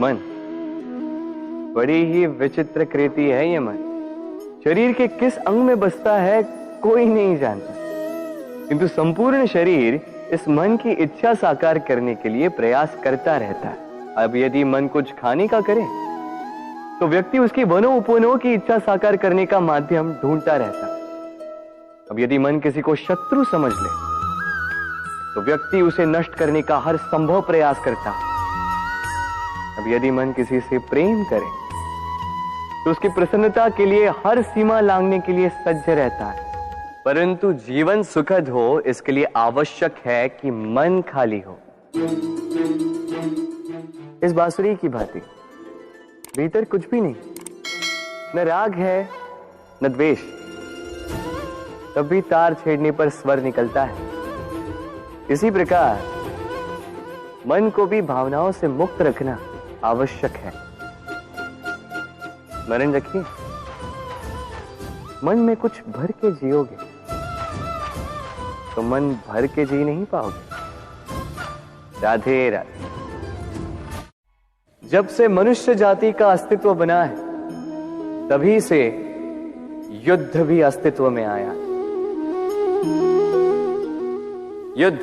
मन बड़ी ही विचित्र कृति है ये मन। शरीर के किस अंग में बसता है कोई नहीं जानता, किंतु संपूर्ण शरीर इस मन की इच्छा साकार करने के लिए प्रयास करता रहता है। अब यदि मन कुछ खाने का करे तो व्यक्ति उसकी वनो उपवनों की इच्छा साकार करने का माध्यम ढूंढता रहता है। अब यदि मन किसी को शत्रु समझ ले तो व्यक्ति उसे नष्ट करने का हर संभव प्रयास करता है। अब यदि मन किसी से प्रेम करे तो उसकी प्रसन्नता के लिए हर सीमा लांघने के लिए सज्ज रहता है। परंतु जीवन सुखद हो इसके लिए आवश्यक है कि मन खाली हो। इस बांसुरी की भांति भीतर कुछ भी नहीं, न राग है न द्वेष, तब भी तार छेड़ने पर स्वर निकलता है। इसी प्रकार मन को भी भावनाओं से मुक्त रखना आवश्यक है। स्मरण रखिए, मन में कुछ भर के जियोगे तो मन भर के जी नहीं पाओगे। राधे राधे। जब से मनुष्य जाति का अस्तित्व बना है तभी से युद्ध भी अस्तित्व में आया। युद्ध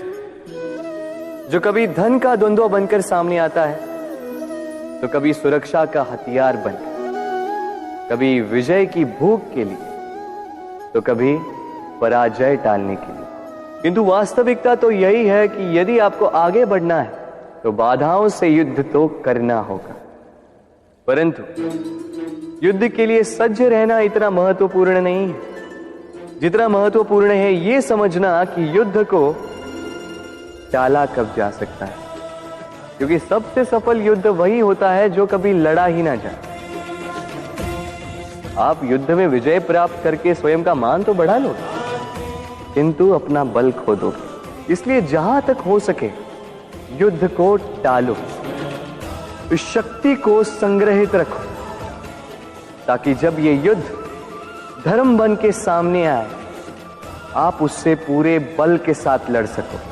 जो कभी धन का द्वंद्व बनकर सामने आता है तो कभी सुरक्षा का हथियार बनकर, कभी विजय की भूख के लिए तो कभी पराजय टालने के लिए। किंतु वास्तविकता तो यही है कि यदि आपको आगे बढ़ना है तो बाधाओं से युद्ध तो करना होगा। परंतु युद्ध के लिए सज्ज रहना इतना महत्वपूर्ण नहीं है जितना महत्वपूर्ण है यह समझना कि युद्ध को टाला कब जा सकता है। क्योंकि सबसे सफल युद्ध वही होता है जो कभी लड़ा ही ना जाए। आप युद्ध में विजय प्राप्त करके स्वयं का मान तो बढ़ा लो, किंतु अपना बल खो दो। इसलिए जहां तक हो सके युद्ध को टालो, इस शक्ति को संग्रहित रखो, ताकि जब ये युद्ध धर्म बन के सामने आए आप उससे पूरे बल के साथ लड़ सको।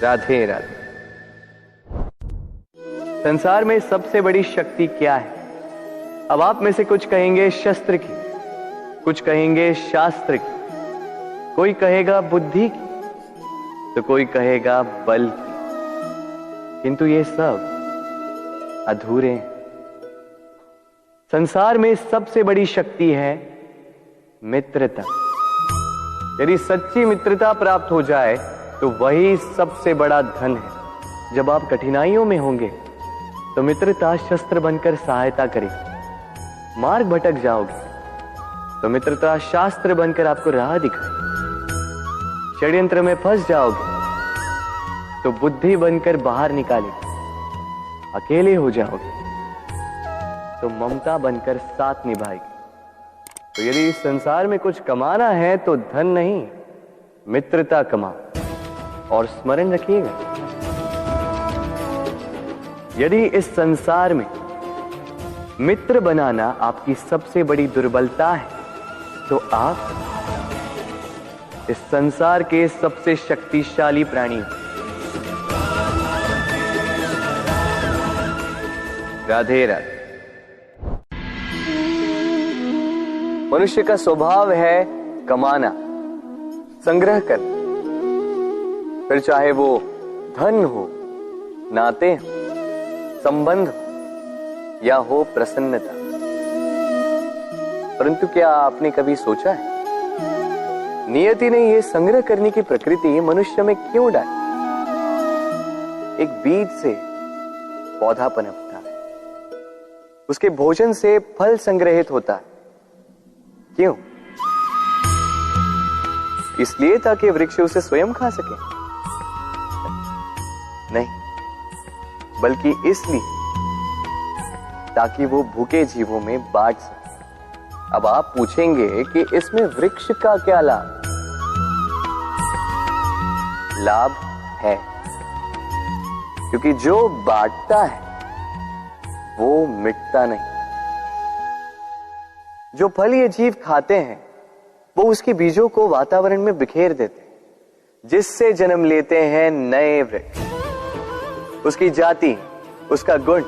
राधे राधे। संसार में सबसे बड़ी शक्ति क्या है? अब आप में से कुछ कहेंगे शस्त्र की, कुछ कहेंगे शास्त्र की, कोई कहेगा बुद्धि की, तो कोई कहेगा बल की। किंतु ये सब अधूरे हैं। संसार में सबसे बड़ी शक्ति है मित्रता। यदि सच्ची मित्रता प्राप्त हो जाए तो वही सबसे बड़ा धन है। जब आप कठिनाइयों में होंगे तो मित्रता शस्त्र बनकर सहायता करेगी। मार्ग भटक जाओगे तो मित्रता शास्त्र बनकर आपको राह दिखाए। षड्यंत्र में फंस जाओगे तो बुद्धि बनकर बाहर निकालेगी। अकेले हो जाओगे तो ममता बनकर साथ निभाएगी। तो यदि इस संसार में कुछ कमाना है तो धन नहीं, मित्रता कमाओ। और स्मरण रखिएगा, यदि इस संसार में मित्र बनाना आपकी सबसे बड़ी दुर्बलता है तो आप इस संसार के सबसे शक्तिशाली प्राणी हैं। राधे राधे। मनुष्य का स्वभाव है कमाना, संग्रह करना, फिर चाहे वो धन हो, नाते हो, संबंध हो या हो प्रसन्नता। परंतु क्या आपने कभी सोचा है नियति ने यह संग्रह करने की प्रकृति मनुष्य में क्यों डाली? एक बीज से पौधा पनपता है, उसके भोजन से फल संग्रहित होता है। क्यों? इसलिए ताकि वृक्ष उसे स्वयं खा सके? नहीं, बल्कि इसलिए ताकि वो भूखे जीवों में बांट सके। अब आप पूछेंगे कि इसमें वृक्ष का क्या लाभ? लाभ है, क्योंकि जो बांटता है वो मिटता नहीं। जो फल ये जीव खाते हैं वो उसके बीजों को वातावरण में बिखेर देते हैं, जिससे जन्म लेते हैं नए वृक्ष। उसकी जाति, उसका गुण,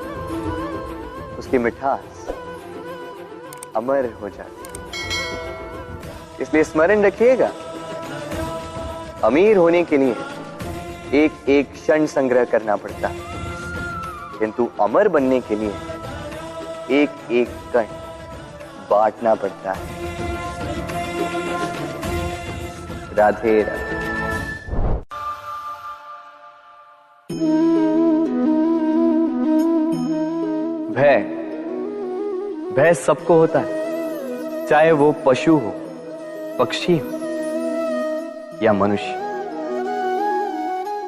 उसकी मिठास अमर हो जाती। इसलिए स्मरण रखिएगा, अमीर होने के लिए एक एक क्षण संग्रह करना पड़ता है, किंतु अमर बनने के लिए एक एक कण बांटना पड़ता है। राधे राधे। भय सबको होता है, चाहे वो पशु हो, पक्षी हो या मनुष्य।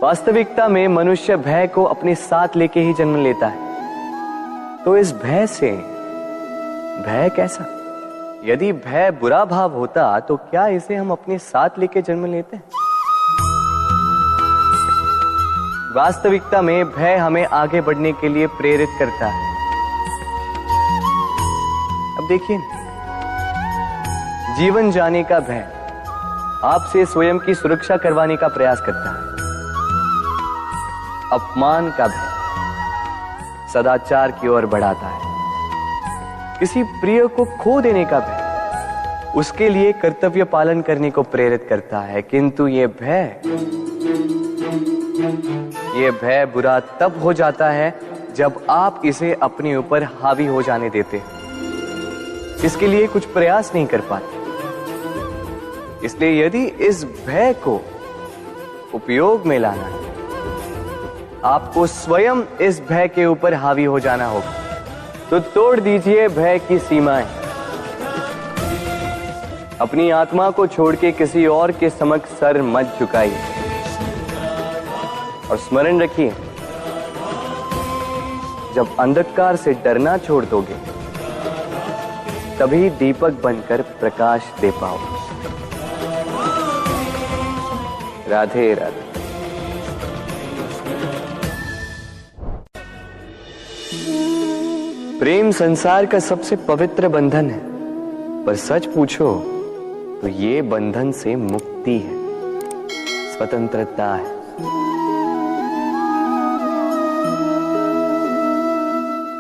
वास्तविकता में मनुष्य भय को अपने साथ लेके ही जन्म लेता है। तो इस भय से, भय कैसा? यदि भय बुरा भाव होता तो क्या इसे हम अपने साथ लेके जन्म लेते हैं? वास्तविकता में भय हमें आगे बढ़ने के लिए प्रेरित करता है। अब देखिए, जीवन जाने का भय आपसे स्वयं की सुरक्षा करवाने का प्रयास करता है। अपमान का भय सदाचार की ओर बढ़ाता है। किसी प्रिय को खो देने का भय उसके लिए कर्तव्य पालन करने को प्रेरित करता है। किंतु ये भय बुरा तब हो जाता है जब आप इसे अपने ऊपर हावी हो जाने देते हैं, इसके लिए कुछ प्रयास नहीं कर पाते। इसलिए यदि इस भय को उपयोग में लाना है, आपको स्वयं इस भय के ऊपर हावी हो जाना होगा। तो तोड़ दीजिए भय की सीमाएं। अपनी आत्मा को छोड़ के किसी और के समक्ष सर मत झुकाइए और स्मरण रखिए, जब अंधकार से डरना छोड़ दोगे तभी दीपक बनकर प्रकाश दे पाओगे। राधे राधे। प्रेम संसार का सबसे पवित्र बंधन है, पर सच पूछो तो ये बंधन से मुक्ति है, स्वतंत्रता है।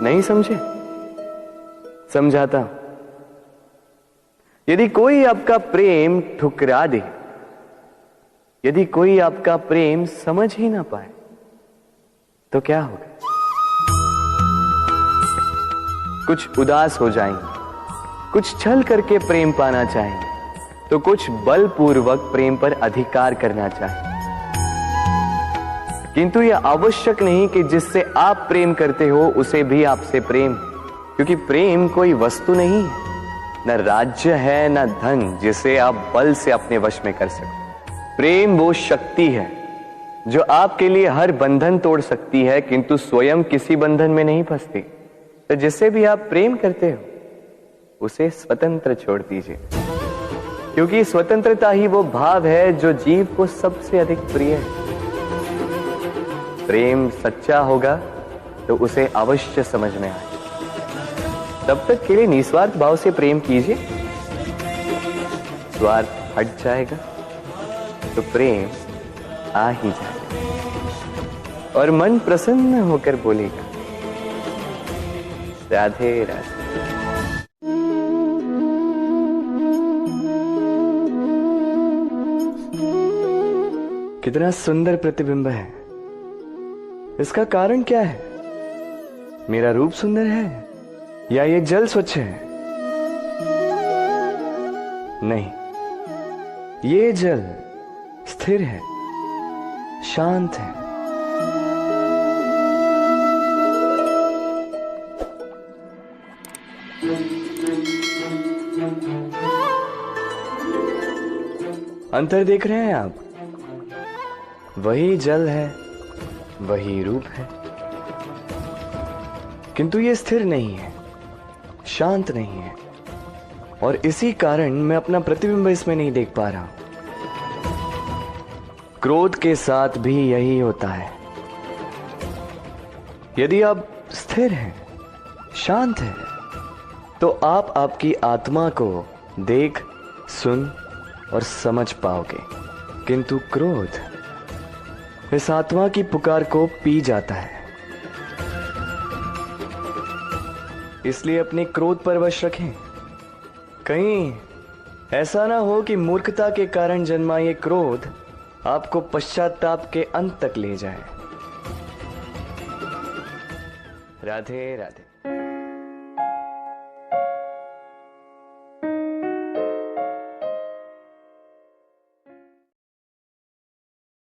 नहीं समझे? समझाता हूं। यदि कोई आपका प्रेम ठुकरा दे, यदि कोई आपका प्रेम समझ ही ना पाए, तो क्या होगा? कुछ उदास हो जाएंगे, कुछ छल करके प्रेम पाना चाहेंगे, तो कुछ बलपूर्वक प्रेम पर अधिकार करना चाहेंगे। किंतु यह आवश्यक नहीं कि जिससे आप प्रेम करते हो उसे भी आपसे प्रेम, क्योंकि प्रेम कोई वस्तु नहीं है, न राज्य है, न धन जिसे आप बल से अपने वश में कर सको। प्रेम वो शक्ति है जो आपके लिए हर बंधन तोड़ सकती है, किंतु स्वयं किसी बंधन में नहीं फंसती। तो जिससे भी आप प्रेम करते हो उसे स्वतंत्र छोड़ दीजिए, क्योंकि स्वतंत्रता ही वो भाव है जो जीव को सबसे अधिक प्रिय है। प्रेम सच्चा होगा तो उसे अवश्य समझ में आए। तब तक के लिए निस्वार्थ भाव से प्रेम कीजिए। स्वार्थ हट जाएगा तो प्रेम आ ही जाएगा और मन प्रसन्न होकर बोलेगा, राधे राधे। कितना सुंदर प्रतिबिंब है। इसका कारण क्या है? मेरा रूप सुंदर है या ये जल स्वच्छ है? नहीं, ये जल स्थिर है, शांत है। अंतर देख रहे हैं आप? वही जल है, वही रूप है, किंतु ये स्थिर नहीं है, शांत नहीं है, और इसी कारण मैं अपना प्रतिबिंब इसमें नहीं देख पा रहा हूं। क्रोध के साथ भी यही होता है। यदि आप स्थिर हैं, शांत हैं, तो आप आपकी आत्मा को देख, सुन और समझ पाओगे। किंतु इस आत्मा की पुकार को पी जाता है। इसलिए अपने क्रोध पर वश रखें। कहीं ऐसा ना हो कि मूर्खता के कारण जन्मा ये क्रोध आपको पश्चाताप के अंत तक ले जाए। राधे राधे।